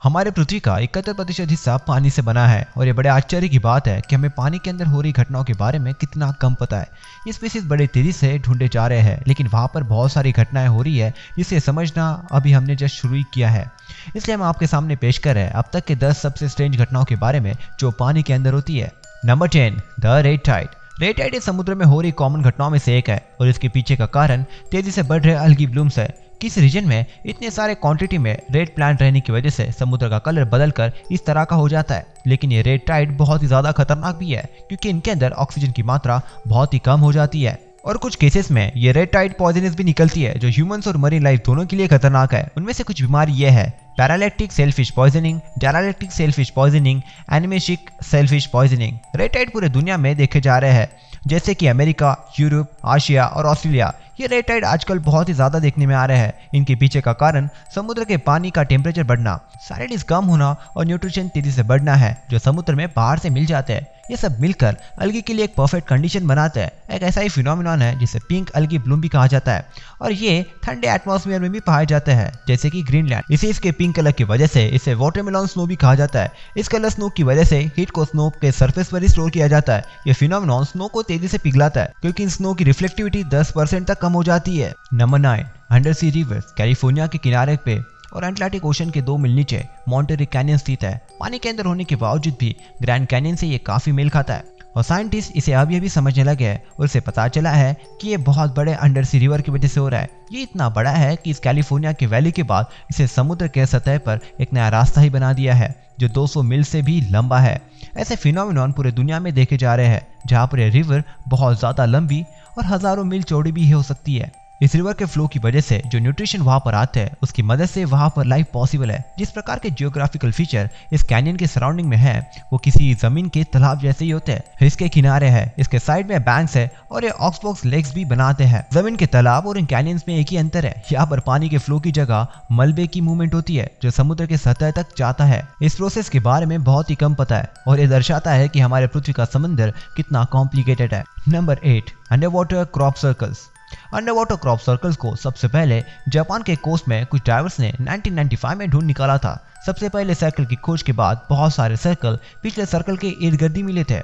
हमारे पृथ्वी का 71% हिस्सा पानी से बना है और ये बड़े आश्चर्य की बात है कि हमें पानी के अंदर हो रही घटनाओं के बारे में कितना कम पता है। ये स्पीसीज बड़े तेजी से ढूंढे जा रहे हैं, लेकिन वहाँ पर बहुत सारी घटनाएं हो रही है जिसे समझना अभी हमने जस्ट शुरू ही किया है। इसलिए हम आपके सामने पेश कर रहे हैं अब तक के 10 सबसे स्ट्रेंज घटनाओं के बारे में जो पानी के अंदर होती है। Number 10, the red tide. Red tide इस समुद्र में हो रही कॉमन घटनाओं में से एक है और इसके पीछे का कारण तेजी से बढ़ रहे अलगी ब्लूम्स है। किस रीजन में इतने सारे क्वांटिटी में रेड प्लांट रहने की वजह से समुद्र का कलर बदलकर इस तरह का हो जाता है। लेकिन ये रेड टाइड बहुत ही ज्यादा खतरनाक भी है क्योंकि इनके अंदर ऑक्सीजन की मात्रा बहुत ही कम हो जाती है और कुछ केसेस में ये रेड टाइड पॉइजनस भी निकलती है जो ह्यूमंस और मरीन लाइफ दोनों के लिए खतरनाक है। उनमें से कुछ बीमारी ये है: paralytic shellfish poisoning, diarrhetic shellfish poisoning, amnesic shellfish poisoning. Red tide पूरे दुनिया में देखे जा रहे हैं जैसे कि अमेरिका, यूरोप, आशिया और ऑस्ट्रेलिया। ये रेड टाइड आजकल बहुत ही ज्यादा देखने में आ रहे हैं। इनके पीछे का कारण समुद्र के पानी का टेम्परेचर बढ़ना, सैलिनिटी कम होना और न्यूट्रिशन तेजी से बढ़ना है जो समुद्र में बाहर से मिल जाते हैं। ये सब मिलकर अलगी के लिए एक परफेक्ट कंडीशन बनाते हैं। एक ऐसा ही फिनोमिनन है जिसे पिंक अलगी ब्लूम भी कहा जाता है और ये ठंडे एटमॉस्फेयर में भी पाए जाते हैं जैसे कि ग्रीनलैंड। इसे इसके पिंक कलर की वजह से इसे वाटरमेलन स्नो भी कहा जाता है। इस कलर स्नो की वजह से हीट को स्नो के सरफेस पर ही स्टोर किया जाता है। ये फिनोमिनन स्नो को तेजी से पिघलाता है क्योंकि इन स्नो की रिफ्लेक्टिविटी 10% तक कम हो जाती है। नंबर 9, अंडर सी रिवर्स। कैलिफोर्निया के किनारे पे और अटलांटिक ओशन के 2 मील नीचे मॉन्टेरी कैनियन स्थित है। पानी के अंदर होने के बावजूद भी ग्रैंड कैनियन से ये काफी मेल खाता है और साइंटिस्ट इसे अभी समझने लगे हैं और उसे पता चला है कि ये बहुत बड़े अंडर सी रिवर की वजह से हो रहा है। ये इतना बड़ा है कि इस कैलिफोर्निया के वैली के बाद इसे समुद्र के सतह पर एक नया रास्ता ही बना दिया है जो 200 मील से भी लंबा है। ऐसे फिनोमिनन पूरे दुनिया में देखे जा रहे हैं जहाँ पर यह रिवर बहुत ज्यादा लंबी और हजारों मील चौड़ी भी हो सकती है। इस रिवर के फ्लो की वजह से जो न्यूट्रिशन वहां पर आते हैं उसकी मदद से वहां पर लाइफ पॉसिबल है। जिस प्रकार के जियोग्राफिकल फीचर इस कैनियन के सराउंडिंग में है वो किसी जमीन के तालाब जैसे ही होते हैं। इसके किनारे है, इसके साइड में बैंक्स है और ये ऑक्सबॉक्स लेक्स भी बनाते हैं। जमीन के तालाब और इन कैनियंस में एक ही अंतर है, यहाँ पर पानी के फ्लो की जगह मलबे की मूवमेंट होती है जो समुद्र के सतह तक जाता है। इस प्रोसेस के बारे में बहुत ही कम पता है और ये दर्शाता है कि हमारे पृथ्वी का समंदर कितना कॉम्प्लिकेटेड है। Number 8, under water crop circles. Under water crop circles को सबसे पहले जापान के कोस्ट में कुछ डाइवर्स ने 1995 में ढूंढ निकाला था। सबसे पहले सर्कल की खोज के बाद बहुत सारे सर्कल पिछले सर्कल के इर्द गिर्द ही मिले थे।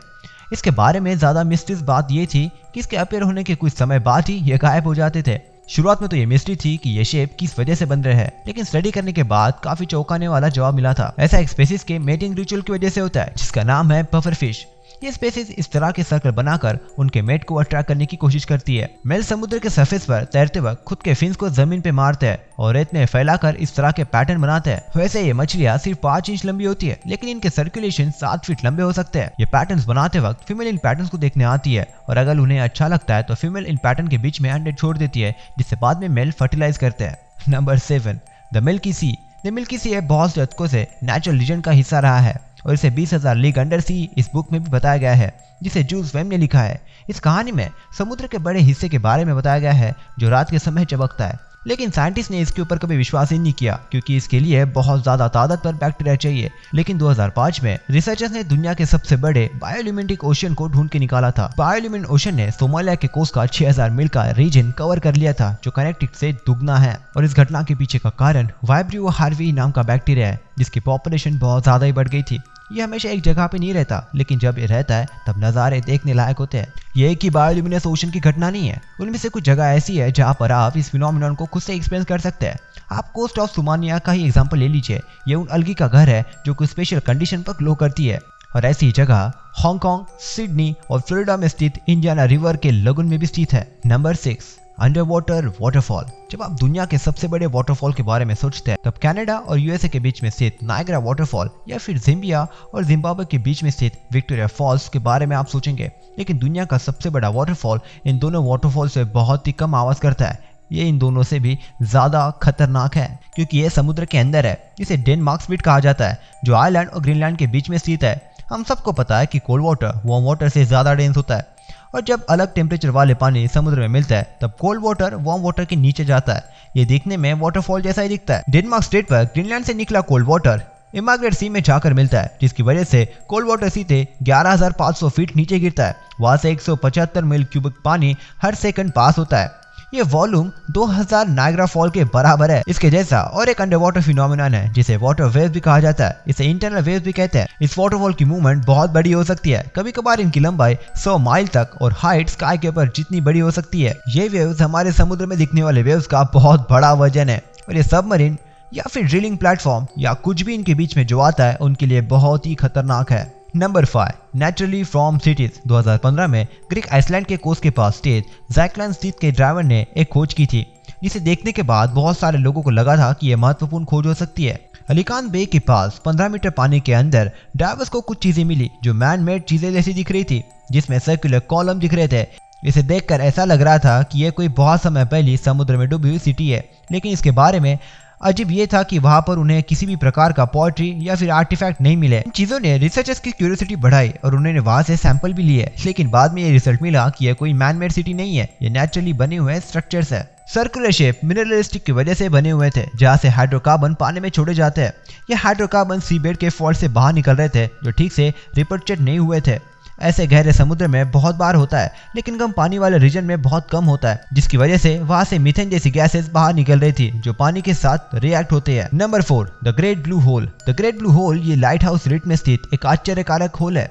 इसके बारे में ज्यादा मिस्टीरियस बात ये थी कि इसके अपीयर होने के कुछ समय बाद ही ये गायब हो जाते थे। शुरुआत में तो ये मिस्ट्री थी कि ये शेप किस वजह से बन रहे हैं, लेकिन स्टडी करने के बाद काफी चौंकाने वाला जवाब मिला था। ऐसा एक स्पेसीज के मेटिंग रिचुअल की वजह से होता है जिसका नाम है पफर फिश। ये स्पेसीज इस तरह के सर्कल बनाकर उनके मेट को अट्रैक्ट करने की कोशिश करती है। मेल समुद्र के सरफेस पर तैरते वक्त खुद के फिन्स को जमीन पे मारते हैं और रेत में फैलाकर इस तरह के पैटर्न बनाते हैं। वैसे ये मछलियां सिर्फ 5 इंच लंबी होती है लेकिन इनके सर्कुलेशन 7 फीट लंबे हो सकते हैं। ये पैटर्न्स बनाते वक्त फीमेल इन पैटर्न्स को देखने आती है और अगर उन्हें अच्छा लगता है तो फीमेल इन पैटर्न के बीच में अंडे छोड़ देती है जिससे बाद में मेल फर्टिलाइज करते हैं। Number 7, the milky sea. The milky sea बहुत से दशकों से नेचुरल रीजन का हिस्सा रहा है और इसे 20,000 लीग अंडर सी इस बुक में भी बताया गया है जिसे जूल्स वेम ने लिखा है। इस कहानी में समुद्र के बड़े हिस्से के बारे में बताया गया है जो रात के समय चमकता है, लेकिन साइंटिस्ट ने इसके ऊपर कभी विश्वास ही नहीं किया क्योंकि इसके लिए बहुत ज्यादा तादाद पर बैक्टीरिया चाहिए। लेकिन 2005 में रिसर्चर्स ने दुनिया के सबसे बड़े बायोल्यूमिनेटिक ओशन को ढूंढ के निकाला था। बायोल्यूमिनेटिक ओशन ने सोमालिया के कोस्ट का 6000 मील का रीजन कवर कर लिया था जो कनेक्टिक से दुगना है और इस घटना के पीछे का कारण वाइब्रियो हार्वी नाम का बैक्टीरिया है जिसकी पॉपुलेशन बहुत ज्यादा ही बढ़ गई थी। ये हमेशा एक जगह पे नहीं रहता, लेकिन जब ये रहता है तब नज़ारे देखने लायक होते हैं। ये एक ही बायोल्यूमिनेस ओशन की घटना नहीं है, उनमें से कुछ जगह ऐसी है जहाँ पर आप इस फिनोमिनन को खुद से एक्सपीरियंस कर सकते हैं। आप कोस्ट ऑफ सोमालिया का ही एग्जांपल ले लीजिए। ये उन अलगी का घर है जो कुछ स्पेशल कंडीशन पर ग्लो करती है और ऐसी ही जगह हांगकांग, सिडनी और फ्लोरिडा में स्थित इंडियाना रिवर के लगुन में भी स्थित है। Number 6, under water waterfall. जब आप दुनिया के सबसे बड़े वाटरफॉल के बारे में सोचते हैं तब कनाडा और यूएसए के बीच में स्थित नायग्रा वाटरफॉल या फिर जिम्बिया और जिम्बाब्वे के बीच में स्थित विक्टोरिया फॉल्स के बारे में आप सोचेंगे। लेकिन दुनिया का सबसे बड़ा वाटरफॉल इन दोनों वाटरफॉल से बहुत ही कम आवाज करता है। ये इन दोनों से भी ज्यादा खतरनाक है क्योंकि ये समुद्र के अंदर है। इसे डेनमार्क स्पिट कहा जाता है जो आयरलैंड और ग्रीनलैंड के बीच में स्थित है। हम सबको पता है कि कोल्ड वाटर वार्म वाटर से ज्यादा डेंस होता है और जब अलग टेम्परेचर वाले पानी समुद्र में मिलता है तब कोल्ड वाटर वार्म वाटर के नीचे जाता है। ये देखने में वाटरफॉल जैसा ही दिखता है। डेनमार्क स्टेट पर ग्रीनलैंड से निकला कोल्ड वाटर इमाग्रेट सी में जाकर मिलता है जिसकी वजह से कोल्ड वाटर सीधे 11,500 फीट नीचे गिरता है। वहां से 175 मील क्यूबिक पानी हर सेकंड पास होता है। ये वॉल्यूम 2000 नायग्रा फॉल के बराबर है। इसके जैसा और एक अंडर वाटर फिनोमिनन है जिसे वाटर वेव्स भी कहा जाता है। इसे इंटरनल वेव्स भी कहते हैं। इस वाटरफॉल की मूवमेंट बहुत बड़ी हो सकती है। कभी कभार इनकी लंबाई 100 माइल तक और हाइट स्काई के ऊपर जितनी बड़ी हो सकती है। ये वेव्स हमारे समुद्र में दिखने वाले वेव्स का बहुत बड़ा वजन है और ये सबमरीन या फिर ड्रिलिंग प्लेटफॉर्म या कुछ भी इनके बीच में जो आता है उनके लिए बहुत ही खतरनाक है। Number 5 naturally from cities. 2015 में ग्रीक आइसलैंड के कोस्ट के पास स्थित ज़ायक्लन स्थित के ड्राइवर ने एक खोज की थी, जिसे देखने के बाद बहुत सारे लोगों को लगा था कि यह महत्वपूर्ण खोज हो सकती है। अलीकान बे के पास 15 मीटर पानी के अंदर ड्राइवर्स को कुछ चीजें मिली जो मैन मेड चीजें जैसी दिख रही थी, जिसमें सर्कुलर कॉलम दिख रहे थे। इसे देखकर ऐसा लग रहा था कि यह कोई बहुत समय पहले समुद्र में डूबी हुई सिटी है, लेकिन इसके बारे में अजीब ये था कि वहां पर उन्हें किसी भी प्रकार का पोएट्री या फिर आर्टिफैक्ट नहीं मिले। इन चीजों ने रिसर्चर्स की क्यूरियोसिटी बढ़ाई और उन्होंने वहां से सैंपल भी लिए, लेकिन बाद में ये रिजल्ट मिला कि यह कोई मैन मेड सिटी नहीं है, ये नेचुरली बने हुए स्ट्रक्चर्स है। सर्कुलर शेप मिनरलिस्टिक की वजह से बने हुए थे, जहाँ से हाइड्रोकार्बन पानी में छोड़े जाते हैं। ये हाइड्रोकार्बन सीबेड के फॉल्ट से बाहर निकल रहे थे जो ठीक से रिपर्चेट नहीं हुए थे। ऐसे गहरे समुद्र में बहुत बार होता है, लेकिन कम पानी वाले रीजन में बहुत कम होता है, जिसकी वजह से वहां से मीथेन जैसी गैसेस बाहर निकल रही थी जो पानी के साथ रिएक्ट होते हैं। Number 4 the Great Blue Hole. The Great Blue Hole Lighthouse हाउस रिट में स्थित एक आश्चर्यकारक होल है।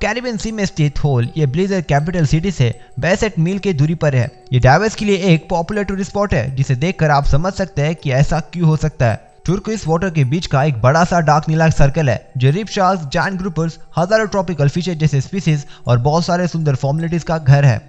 कैरिबियन सी में स्थित होल ये ब्लिजर कैपिटल सिटी से 62 मील की दूरी पर है। ये डाइवर्स के लिए एक पॉपुलर टूरिस्ट स्पॉट है, जिसे देखकर आप समझ सकते हैं कि ऐसा क्यों हो सकता है। टर्कोइज वाटर के बीच का एक बड़ा सा डार्क नीला सर्कल है जो रीफ शार्क्स, जायंट ग्रुपर्स, हजारों ट्रॉपिकल फिशेज जैसे स्पीसीज और बहुत सारे सुंदर फॉर्मुलेटिस का घर है।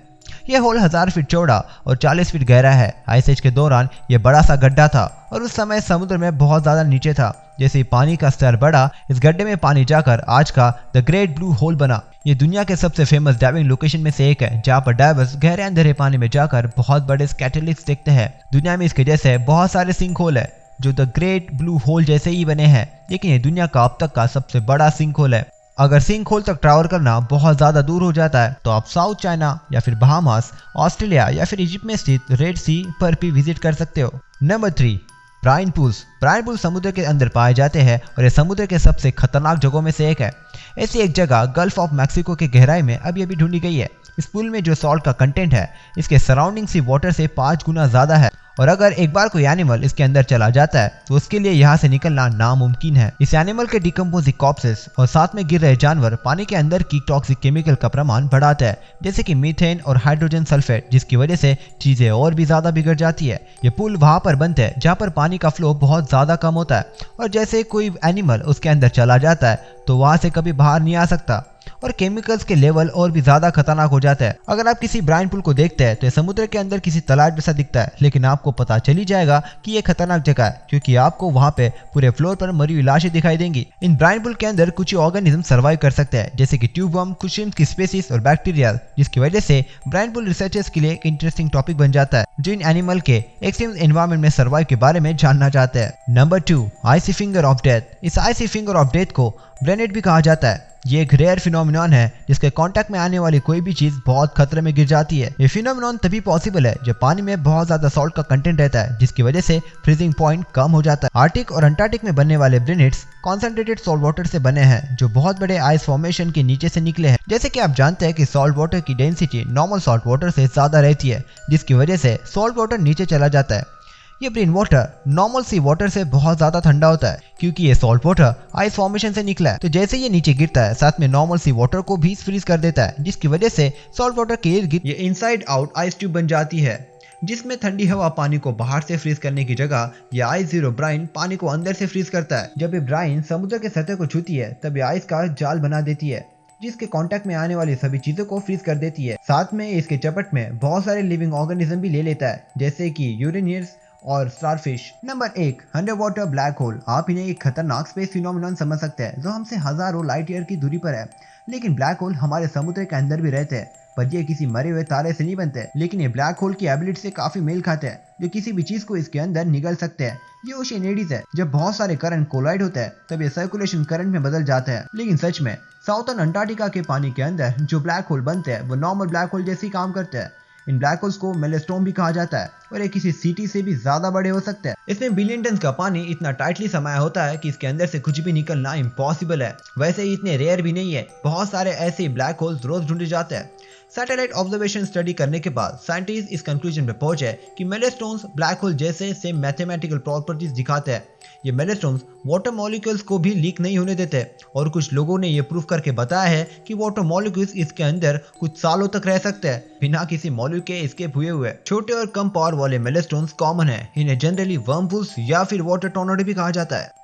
यह होल 1000 फीट चौड़ा और 40 फीट गहरा है। आइस एज के दौरान यह बड़ा सा गड्ढा था और उस समय समुद्र में बहुत ज्यादा नीचे था। जैसे ही पानी का स्तर बढ़ा, इस गड्ढे में पानी जाकर आज का द ग्रेट ब्लू होल बना। ये दुनिया के सबसे फेमस डाइविंग लोकेशन में से एक है, जहाँ पर डाइवर्स गहरे अंधेरे पानी में जाकर बहुत बड़े स्कैटरलिक्स देखते हैं। दुनिया में इसके जैसे बहुत सारे सिंक होल है जो द ग्रेट ब्लू होल जैसे ही बने हैं, लेकिन ये दुनिया का अब तक का सबसे बड़ा सिंक होल है। अगर सिंक होल तक ट्रैवल करना बहुत ज्यादा दूर हो जाता है तो आप साउथ चाइना या फिर बहामास, ऑस्ट्रेलिया या फिर इजिप्ट में स्थित रेड सी पर भी विजिट कर सकते हो। Number 3 brine pools. Brine pool समुद्र के अंदर पाए जाते हैं और ये समुद्र के सबसे खतरनाक जगहों में से एक है। ऐसी एक जगह गल्फ ऑफ मैक्सिको के गहराई में अभी अभी ढूंढी गई है। इस पूल में जो सॉल्ट का कंटेंट है इसके सराउंडिंग सी वाटर से 5 गुना ज्यादा है, और अगर एक बार कोई एनिमल इसके अंदर चला जाता है तो उसके लिए यहाँ से निकलना नामुमकिन है। इस एनिमल के डिकम्पोजिंग कॉर्प्सेस और साथ में गिर रहे जानवर पानी के अंदर की टॉक्सिक केमिकल का प्रमाण बढ़ाता है, जैसे कि मीथेन और हाइड्रोजन सल्फेट, जिसकी वजह से चीजें और भी ज्यादा बिगड़ जाती है। ये पुल वहां पर बनते हैं जहाँ पर पानी का फ्लो बहुत ज्यादा कम होता है, और जैसे कोई एनिमल उसके अंदर चला जाता है तो वहां से कभी बाहर नहीं आ सकता और केमिकल्स के लेवल और भी ज्यादा खतरनाक हो जाता है। अगर आप किसी ब्राइन पूल को देखते हैं तो ये समुद्र के अंदर किसी तालाब जैसा दिखता है, लेकिन आपको पता चली जाएगा कि ये खतरनाक जगह है, क्योंकि आपको वहाँ पे पूरे फ्लोर पर मरी हुई लाशें दिखाई देंगी। इन ब्राइन पूल के अंदर कुछ ऑर्गेनिज्म सर्वाइव कर सकते हैं, जैसे कि ट्यूबवर्म, कुछ श्रिम्प की स्पीसीज और बैक्टीरिया, जिसकी वजह से ब्राइन पूल रिसर्चर्स के लिए एक इंटरेस्टिंग टॉपिक बन जाता है जो इन एनिमल के एक्सट्रीम एनवायरमेंट में सर्वाइव के बारे में जानना चाहते हैं। Number 2 icy finger of death. इस आइसी फिंगर ऑफ डेथ को ब्रेनेट भी कहा जाता है। ये एक रेयर फिनोमिनन है जिसके कांटेक्ट में आने वाली कोई भी चीज बहुत खतरे में गिर जाती है। ये फिनोमिनन तभी पॉसिबल है जब पानी में बहुत ज्यादा सॉल्ट का कंटेंट रहता है, जिसकी वजह से फ्रीजिंग पॉइंट कम हो जाता है। आर्टिक और अंटार्कटिक में बनने वाले ब्रेनेट्स कॉन्सेंट्रेटेड सॉल्ट वाटर से बने हैं जो बहुत बड़े आइस फॉर्मेशन के नीचे से निकले हैं। जैसे कि आप जानते हैं कि सॉल्ट वाटर की डेंसिटी नॉर्मल सॉल्ट वाटर से ज्यादा रहती है, जिसकी वजह से सॉल्ट वाटर नीचे चला जाता है। ये ब्रेन वाटर नॉर्मल सी वाटर से बहुत ज्यादा ठंडा होता है, क्योंकि ये सॉल्ट वाटर आइस फॉर्मेशन से निकला है। तो जैसे ये नीचे गिरता है, साथ में नॉर्मल सी वाटर को भी फ्रीज कर देता है, जिसकी वजह से सॉल्ट वाटर के इर्द गिर्द ये इनसाइड आउट आइस ट्यूब बन जाती है, जिसमें ठंडी हवा पानी को बाहर से फ्रीज करने की जगह ये आइस जीरो ब्राइन पानी को अंदर से फ्रीज करता है। जब ये ब्राइन समुद्र के सतह को छूती है तब ये आइस का जाल बना देती है, जिसके कांटेक्ट में आने वाली सभी चीजों को फ्रीज कर देती है। साथ में इसके चपट में बहुत सारे लिविंग ऑर्गेनिज्म भी ले लेता है, जैसे कि यूरेनियर्स और starfish. Number 1 under water black hole. आप इन्हें एक खतरनाक स्पेस फिनोमिनन समझ सकते हैं जो हमसे हजारों लाइट ईयर की दूरी पर है, लेकिन ब्लैक होल हमारे समुद्र के अंदर भी रहते हैं, पर ये किसी मरे हुए तारे से नहीं बनते, लेकिन ये ब्लैक होल की एबिलिटी से काफी मेल खाते हैं, जो किसी भी चीज को इसके अंदर निगल सकते हैं। ये ओशियनिटीज है। जब बहुत सारे करंट कोलाइड होते हैं तब ये सर्कुलेशन करंट में बदल जाते हैं, लेकिन सच में साउथर्न अंटार्कटिका के पानी के अंदर जो ब्लैक होल बनते हैं वो नॉर्मल ब्लैक होल जैसे ही काम करते हैं। इन ब्लैक होल्स को मेलेस्टोम भी कहा जाता है और ये किसी सिटी से भी ज्यादा बड़े हो सकते हैं। इसमें बिलियन टन का पानी इतना टाइटली समाया होता है कि इसके अंदर से कुछ भी निकलना इम्पॉसिबल है। वैसे ही इतने रेयर भी नहीं है, बहुत सारे ऐसे ब्लैक होल्स रोज ढूंढे जाते हैं। सैटेलाइट ऑब्जर्वेशन स्टडी करने के बाद साइंटिस्ट इस कंक्लूजन पे पहुंचे कि मेलेस्टोन्स ब्लैक होल जैसे सेम मैथमेटिकल प्रॉपर्टीज दिखाते हैं। ये मेलेस्टोन्स वाटर मॉलिक्यूल्स को भी लीक नहीं होने देते और कुछ लोगों ने ये प्रूफ करके बताया है कि वाटर मॉलिक्यूल्स इसके अंदर कुछ सालों तक रह सकते हैं बिना किसी मॉलिक्यूल के एस्केप हुए। छोटे और कम पावर वाले मेलेस्टोन्स कॉमन है, इन्हें जनरली वर्मपुल्स या फिर वाटर टॉर्नेडो भी कहा जाता है।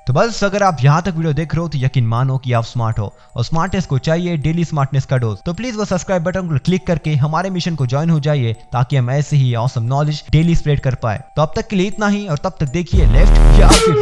तो बस अगर आप यहाँ तक वीडियो देख रहे हो तो यकीन मानो कि आप स्मार्ट हो और स्मार्टनेस को चाहिए डेली स्मार्टनेस का डोज। तो प्लीज वो सब्सक्राइब बटन को क्लिक करके हमारे मिशन को ज्वाइन हो जाइए ताकि हम ऐसे ही ऑसम नॉलेज डेली स्प्रेड कर पाए। तो अब तक के लिए इतना ही और तब तक देखिए लेफ्ट या फिर